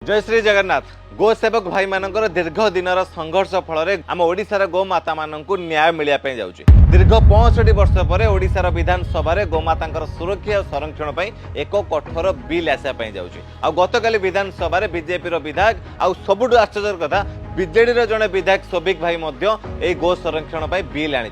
जय श्री जगन्नाथ। गो सेवक भाई मानकर दीर्घ दिनर संघर्ष फल आम ओडिशार गोमाता मानक न्याय मिलने जाऊँगी। दीर्घ 65 वर्ष पर ओडिशार विधानसभा गोमाता सुरक्षा और संरक्षण पर एक कठोर बिल आसापी जाऊँगी। गतकाली विधानसभा बीजेपी विधायक आउ सबुठ आश्चर्य कथा बीजेडी जड़े विधायक सोबिक भाई गो संरक्षण बिल आनी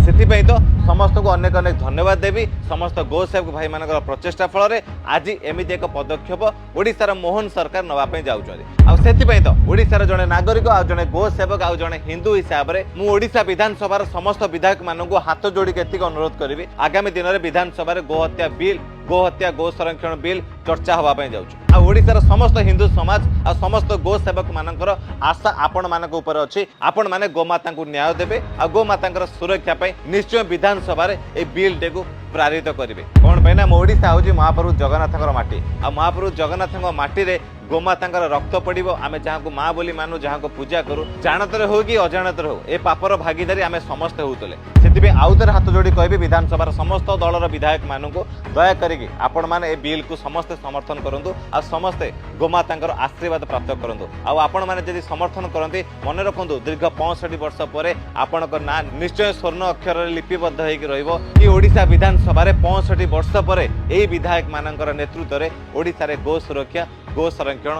तो समस्त को अनेक अनेक धन्यवाद देवी। समस्त गो सेवक भाई मान प्रचेषा फल आज एमती एक पदक्षेप ओडिशार मोहन सरकार नवाई जाऊँगी। तो ओडिशार जड़े नागरिक आ जड़े गो सेवक आ जड़े हिंदू हिसाब से मुझा विधानसभा समस्त विधायक मानक हाथ जोड़ी के अनुरोध करी आगामी दिन में विधानसभा गो हत्या बिल गो संरक्षण बिल चर्चा होगापी जाऊँगी। ओडिशार समस्त हिंदू समाज आ समस्त गो सेवक मानकर आशा आपण मानक ऊपर अच्छी। आपण माने गोमाता को न्याय देवे आ गोमाता सुरक्षा पाई निश्चय विधानसभा ए बिल टे को पारित करेंगे। कौन पाई ना ओडिशा हूँ महाप्रभु जगन्नाथ माटी आ महाप्रभु जगन्नाथ माटी रे गोमाता रक्त पड़ो। आम जहाँ को माँ बोली मानु जहाँ को पूजा करूँ जानतर हो कि अजाणतर हो ए पापर भागीदारी आम समस्ते होते से आउ थे हाथ जोड़ी कह विधानसभा समस्त दलर विधायक मानू दया करके आपण मैंने बिल को समस्ते समर्थन करूँ आ समस्ते गोमाता आशीर्वाद प्राप्त करूँ। आपण मैंने जब समर्थन करते मन रखु दीर्घ 65 वर्ष पर आपण ना निश्चय स्वर्ण अक्षर लिपिबद्ध होगी ओडिशा विधानसभा 65 वर्ष पर यही विधायक मान नेतृत्व में ओडिशा रे गो सुरक्षा गो संरक्षण